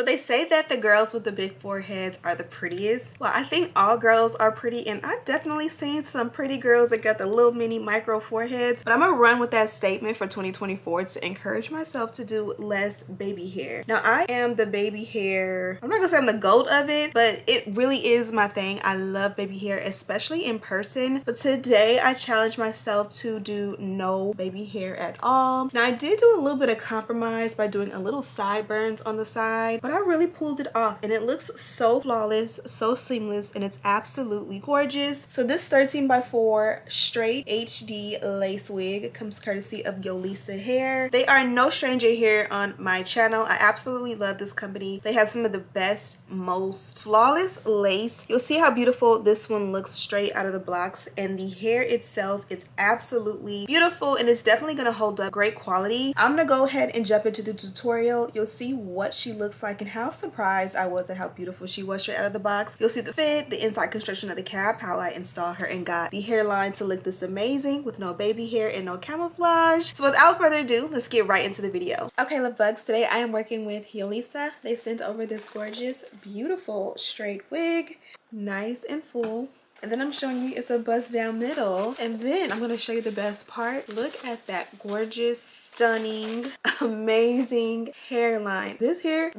So they say that the girls with the big foreheads are the prettiest. Well, I think all girls are pretty, and I've definitely seen some pretty girls that got the little mini micro foreheads, but I'm gonna run with that statement for 2024 to encourage myself to do less baby hair. Now I am the baby hair, I'm not gonna say I'm the goat of it, but it really is my thing. I love baby hair, especially in person, but today I challenged myself to do no baby hair at all. Now I did do a little bit of compromise by doing a little sideburns on the side, but I really pulled it off and it looks so flawless, so seamless, and it's absolutely gorgeous. So this 13x4 straight HD lace wig comes courtesy of Yolissa hair. They are no stranger here on my channel. I absolutely love this company. They have some of the best, most flawless lace. You'll see how beautiful this one looks straight out of the blocks, and the hair itself is absolutely beautiful and it's definitely going to hold up. Great quality. I'm gonna go ahead and jump into the tutorial. You'll see what she looks like and how surprised I was at how beautiful she was straight out of the box. You'll see the fit, the inside construction of the cap, how I installed her and got the hairline to look this amazing with no baby hair and no camouflage. So without further ado, let's get right into the video. Okay, love bugs, today I am working with Yolissa. They sent over this gorgeous, beautiful straight wig, nice and full. And then I'm showing you it's a bust down middle. And then I'm going to show you the best part. Look at that gorgeous, stunning, amazing hairline. This hair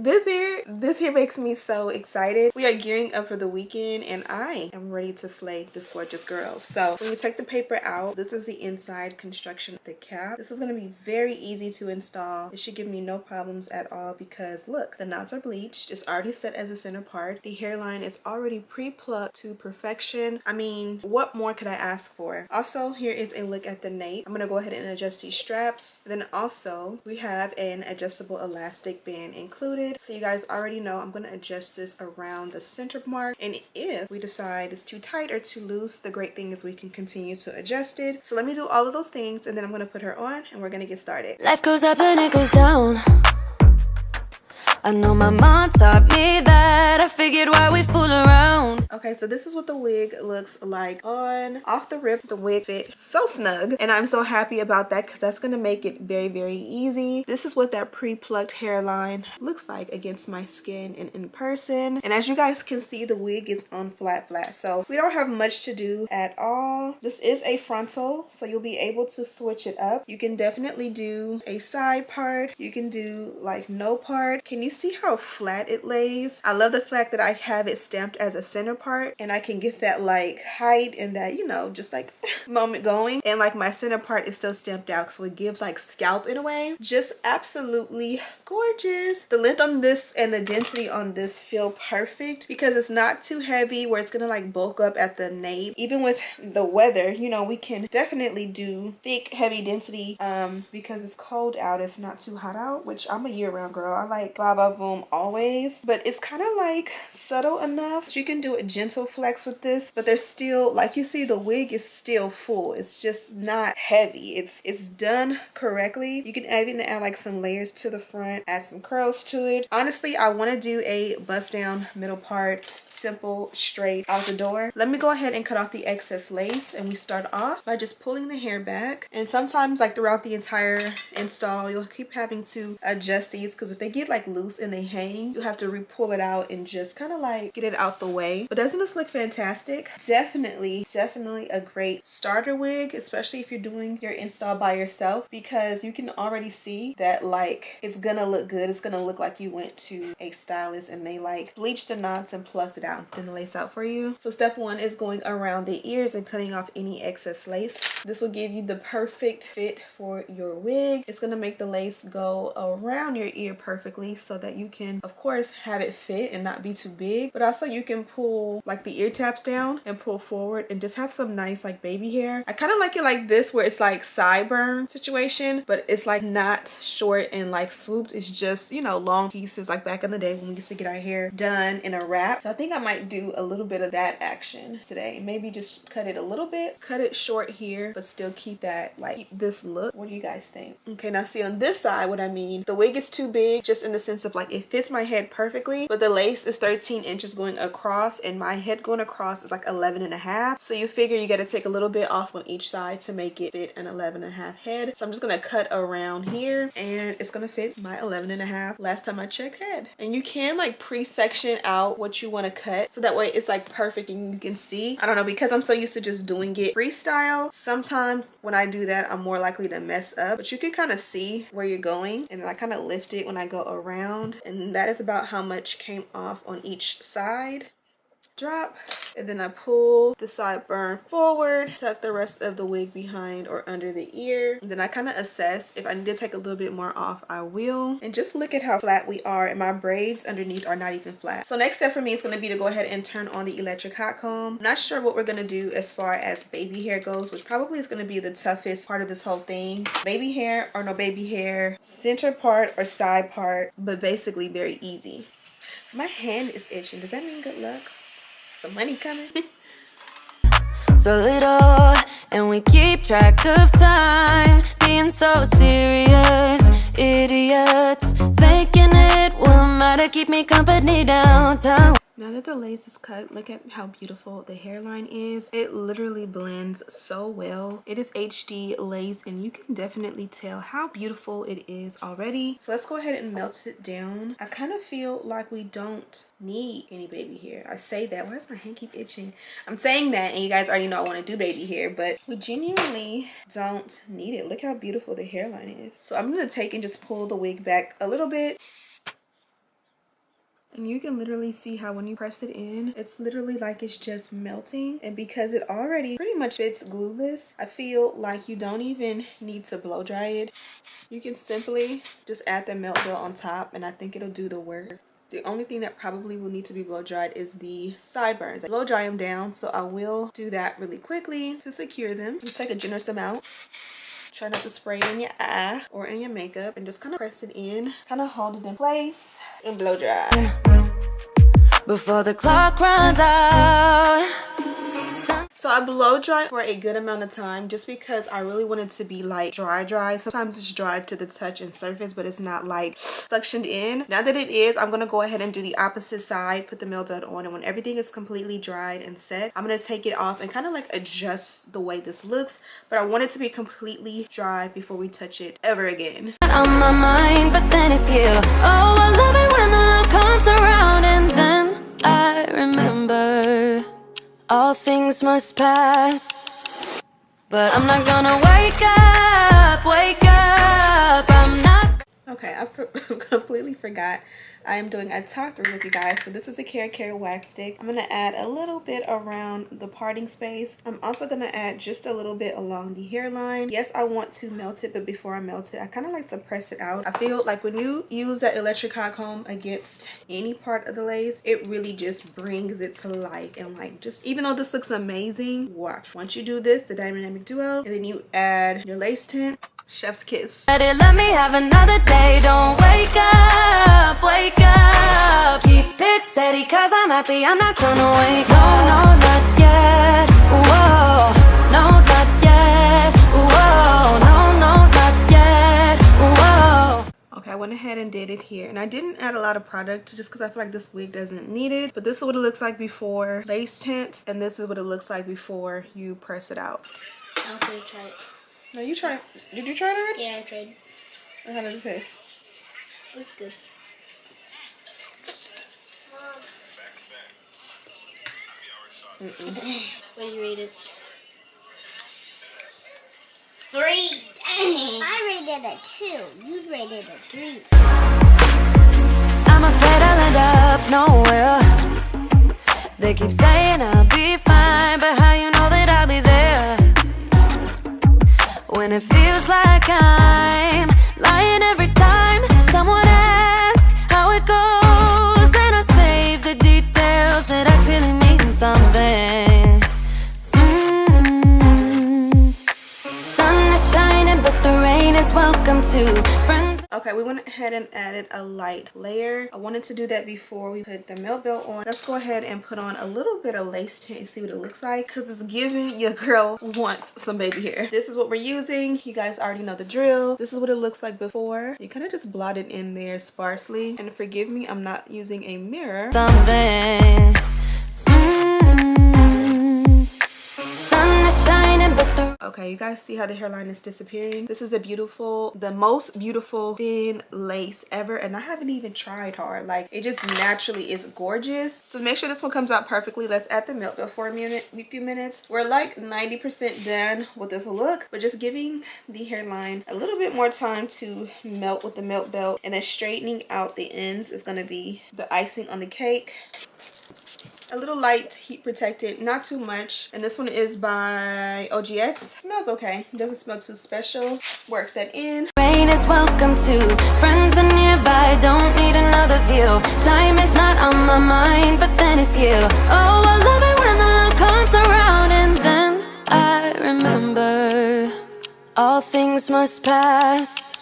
makes me so excited. We are gearing up for the weekend and I am ready to slay this gorgeous girl. So when you take the paper out, this is the inside construction of the cap. This is going to be very easy to install. It should give me no problems at all because look, the knots are bleached. It's already set as a center part. The hairline is already pre-plucked to perfection. I mean, what more could I ask for? Also, here is a look at the nape. I'm gonna go ahead and adjust these straps. Then also, we have an adjustable elastic band included. So you guys already know I'm gonna adjust this around the center mark. And if we decide it's too tight or too loose, the great thing is we can continue to adjust it. So let me do all of those things and then I'm gonna put her on and we're gonna get started. Life goes up and it goes down. I know my mom taught me that. I figured why we fool around. Okay, so this is what the wig looks like on. Off the rip, the wig fit so snug. And I'm so happy about that because that's going to make it very, very easy. This is what that pre-plucked hairline looks like against my skin and in person. And as you guys can see, the wig is on flat. So we don't have much to do at all. This is a frontal, so you'll be able to switch it up. You can definitely do a side part. You can do like no part. Can you see how flat it lays? I love the fact that I have it stamped as a center part and I can get that like height and that, you know, just like moment going, and like my center part is still stamped out, so it gives like scalp in a way. Just absolutely gorgeous. The length on this and the density on this feel perfect because it's not too heavy where it's gonna like bulk up at the nape. Even with the weather, you know, we can definitely do thick, heavy density because it's cold out. It's not too hot out, which I'm a year-round girl. I like boom always, but it's kind of like subtle enough so you can do a gentle flex with this, but there's still, like you see, the wig is still full. It's just not heavy. It's done correctly. You can even add like some layers to the front, add some curls to it. Honestly, I want to do a bust down middle part, simple, straight out the door. Let me go ahead and cut off the excess lace, and we start off by just pulling the hair back. And sometimes like throughout the entire install, you'll keep having to adjust these because if they get like loose and they hang, you have to re-pull it out and just kind of like get it out the way. But doesn't this look fantastic? Definitely a great starter wig, especially if you're doing your install by yourself, because you can already see that like it's gonna look good. It's gonna look like you went to a stylist and they like bleached the knots and plucked it out and lace out for you. So step one is going around the ears and cutting off any excess lace. This will give you the perfect fit for your wig. It's gonna make the lace go around your ear perfectly so that you can of course have it fit and not be too big, but also you can pull like the ear tabs down and pull forward and just have some nice like baby hair. I kind of like it like this where it's like sideburn situation, but it's like not short and like swooped. It's just, you know, long pieces like back in the day when we used to get our hair done in a wrap. So I think I might do a little bit of that action today. Maybe just cut it a little bit, cut it short here, but still keep that like keep this look. What do you guys think? Okay, now see on this side what I mean. The wig is too big just in the sense of like it fits my head perfectly, but the lace is 13 inches going across and my head going across is like 11.5. So you figure you got to take a little bit off on each side to make it fit an 11.5 head. So I'm just gonna cut around here and it's gonna fit my 11.5 last time I checked head. And you can like pre-section out what you want to cut so that way it's like perfect and you can see. I don't know, because I'm so used to just doing it freestyle, sometimes when I do that I'm more likely to mess up, but you can kind of see where you're going. And then I kind of lift it when I go around, and that is about how much came off on each side. Drop, and then I pull the sideburn forward, tuck the rest of the wig behind or under the ear, and then I kind of assess. If I need to take a little bit more off, I will. And just look at how flat we are, and my braids underneath are not even flat. So next step for me is going to be to go ahead and turn on the electric hot comb. I'm not sure what we're going to do as far as baby hair goes, which probably is going to be the toughest part of this whole thing. Baby hair or no baby hair, center part or side part, but basically very easy. My hand is itching. Does that mean good luck? Some money coming. So little, and we keep track of time, being so serious, idiots, thinking it will matter, keep me company downtown. Now that the lace is cut, look at how beautiful the hairline is. It literally blends so well. It is HD lace and you can definitely tell how beautiful it is already. So let's go ahead and melt it down. I kind of feel like we don't need any baby hair. I say that. Why does my hand keep itching? I'm saying that and you guys already know I want to do baby hair, but we genuinely don't need it. Look how beautiful the hairline is. So I'm going to take and just pull the wig back a little bit. And you can literally see how when you press it in, it's literally like it's just melting. And because it already pretty much fits glueless, I feel like you don't even need to blow dry it. You can simply just add the melt belt on top and I think it'll do the work. The only thing that probably will need to be blow dried is the sideburns. I blow dry them down, so I will do that really quickly to secure them. You take a generous amount. Try not to spray it in your eye or in your makeup, and just kind of press it in, kind of hold it in place and blow dry. Before the clock runs out. So I blow dry for a good amount of time just because I really want it to be like dry. Sometimes it's dry to the touch and surface, but it's not like suctioned in. Now that it is, I'm going to go ahead and do the opposite side, put the melt belt on, and when everything is completely dried and set, I'm going to take it off and kind of like adjust the way this looks, but I want it to be completely dry before we touch it ever again. On my mind, but then it's you. Oh, I love it when the love comes around, and then I remember all things must pass, but I'm not gonna wake up, I'm not. Okay, I completely forgot. I am doing a top 3 with you guys. So this is a Care wax stick. I'm going to add a little bit around the parting space. I'm also going to add just a little bit along the hairline. Yes, I want to melt it, but before I melt it, I kind of like to press it out. I feel like when you use that electric hot comb against any part of the lace, it really just brings it to life. And like, just even though this looks amazing, watch. Once you do this, the dynamic duo, and then you add your lace tint, chef's kiss. Let me have another day. Don't wake up. Keep it steady, cause I'm happy. I'm not gonna wake up. No, not yet. Whoa, no, not yet. Whoa, no, not yet. Whoa. Okay, I went ahead and did it here, and I didn't add a lot of product just because I feel like this wig doesn't need it. But this is what it looks like before lace tint, and this is what it looks like before you press it out. I'll try it. No, you tried. Did you try it already? Yeah, I tried. How did it taste? It's good. What do you rate it? 3. Dang. I rated a 2. You rated a 3. I'm afraid I'll end up nowhere. They keep saying I'll be fine, but how you know that I'll be there when it feels like I'm lying every time someone asks how it goes, and I save the details that actually mean something. Sun is shining, but the rain is welcome too. Friends. Okay, we went ahead and added a light layer. I wanted to do that before we put the melt belt on. Let's go ahead and put on a little bit of lace tint and see what it looks like, because it's giving your girl wants some baby hair. This is what we're using. You guys already know the drill. This is what it looks like before. You kind of just blot it in there sparsely. And forgive me, I'm not using a mirror. Something. but the Okay, you guys see how the hairline is disappearing? This is the most beautiful thin lace ever, and I haven't even tried hard. Like, it just naturally is gorgeous. So to make sure this one comes out perfectly, let's add the milk before a few minutes. We're like 90% done with this look, but just giving the hairline a little bit more time to melt with the milk belt, and then straightening out the ends is going to be the icing on the cake. A little light, heat protected, not too much. And this one is by OGX. Smells okay. Doesn't smell too special. Work that in. rain is welcome too. Friends are nearby, don't need another view. Time is not on my mind, but then it's you. Oh, I love it when the love comes around, and then I remember all things must pass.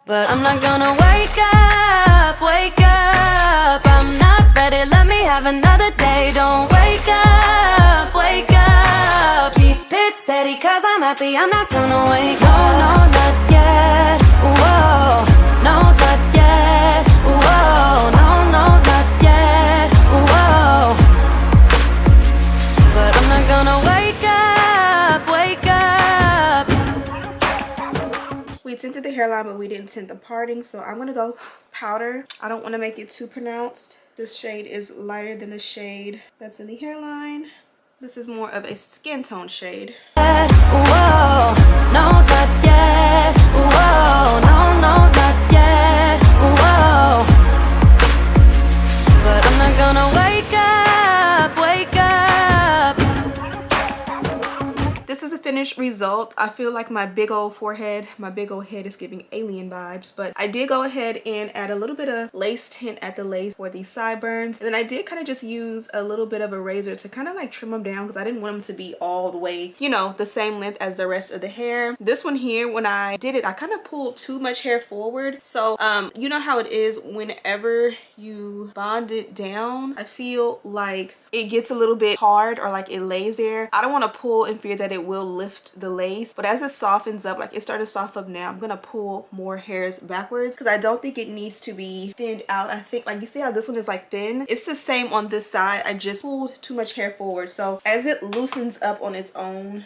But I'm not gonna wake up, wake up. I'm not ready, let me have another day. Don't wake up, wake up. Keep it steady, cause I'm happy, I'm not gonna wake up. No, not yet, whoa. No, not yet, whoa. No, not yet, whoa. But I'm not gonna wake up, wake up. We tinted the hairline, but we didn't tint the parting, so I'm gonna go powder. I don't want to make it too pronounced. This shade is lighter than the shade that's in the hairline. This is more of a skin tone shade. Whoa, no, not yet. Whoa, no, not yet. Whoa. But I'm not gonna wake up, wake up. This is the finished result. I feel like my big old forehead, my big old head is giving alien vibes, but I did go ahead and add a little bit of lace tint at the lace for the sideburns. And then I did kind of just use a little bit of a razor to kind of like trim them down because I didn't want them to be all the way, you know, the same length as the rest of the hair. This one here, when I did it, I kind of pulled too much hair forward. So you know how it is whenever you bond it down, I feel like it gets a little bit hard or like it lays there. I don't want to pull in fear that it will lift the lace, but as it softens up, like it started to soften up now, I'm gonna pull more hairs backwards because I don't think it needs to be thinned out. I think, like, you see how this one is like thin? It's the same on this side. I just pulled too much hair forward. So as it loosens up on its own,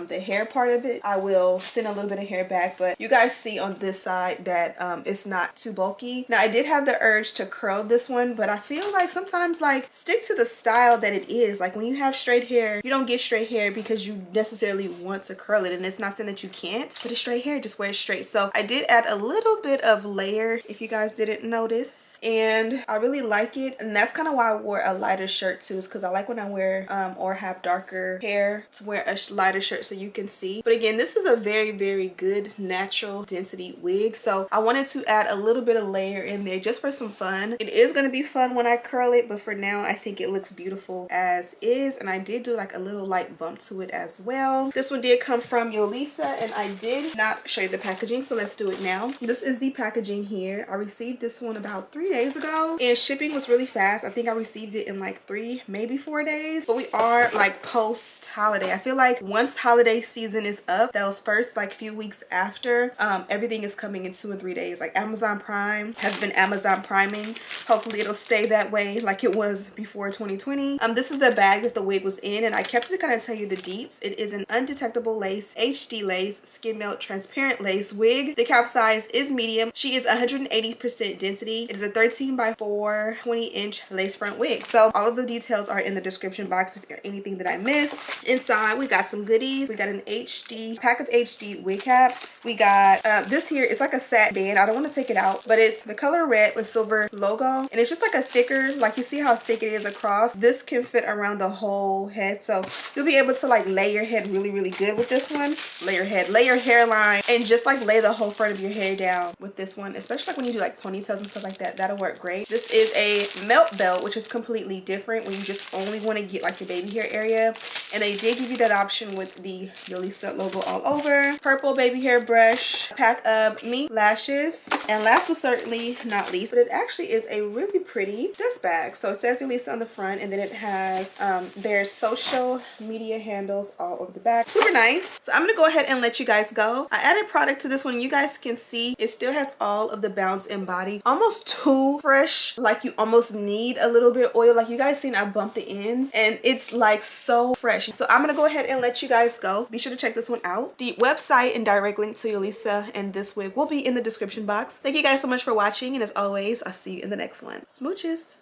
the hair part of it, I will send a little bit of hair back, but you guys see on this side that it's not too bulky. Now I did have the urge to curl this one, but I feel like sometimes, like, stick to the style that it is. Like, when you have straight hair, you don't get straight hair because you necessarily want to curl it, and it's not saying that you can't, but it's straight hair, just wear it straight. So I did add a little bit of layer, if you guys didn't notice, and I really like it. And that's kind of why I wore a lighter shirt too, is because I like when I wear or have darker hair to wear a lighter shirt so you can see. But again, this is a very, very good natural density wig, so I wanted to add a little bit of layer in there just for some fun. It is going to be fun when I curl it, but for now I think it looks beautiful as is. And I did do like a little light bump to it as well. This one did come from Yolissa, and I did not show you the packaging, so let's do it now. This is the packaging here. I received this one about 3 days ago, and shipping was really fast. I think I received it in like 3, maybe 4 days, but we are like post holiday. I feel like once holiday season is up, those first like few weeks after, everything is coming in 2 or 3 days. Like, Amazon Prime has been Amazon priming. Hopefully it'll stay that way like it was before 2020. This is the bag that the wig was in, and I kept to kind of tell you the deets. It is an undetectable lace, HD lace, skin melt transparent lace wig. The cap size is medium. She is 180% density. It is a 13 by 4 20-inch lace front wig. So all of the details are in the description box if there's anything that I missed. Inside we got some goodies. We got an HD pack of HD wig caps. We got this here. It's like a satin band. I don't want to take it out, but it's the color red with silver logo, and it's just like a thicker, like, you see how thick it is across. This can fit around the whole head, so you'll be able to like lay your head really, really good with this one. Lay your head, lay your hairline, and just like lay the whole front of your hair down with this one, especially like when you do like ponytails and stuff like that. That'll work great. This is a melt belt, which is completely different when you just only want to get like your baby hair area, and they did give you that option with the Yolissa logo all over. Purple baby hair brush, pack of mink lashes, and last but certainly not least, but it actually is a really pretty dust bag. So it says Yolissa on the front, and then it has their social media handles all over the back. Super nice. So I'm gonna go ahead and let you guys go. I added product to this one. You guys can see it still has all of the bounce in body, almost too fresh, like you almost need a little bit of oil. Like, you guys seen I bumped the ends, and it's like so fresh. So I'm gonna go ahead and let you guys guys go, be sure to check this one out. The website and direct link to Yolissa and this wig will be in the description box. Thank you guys so much for watching, and as always, I'll see you in the next one. Smooches.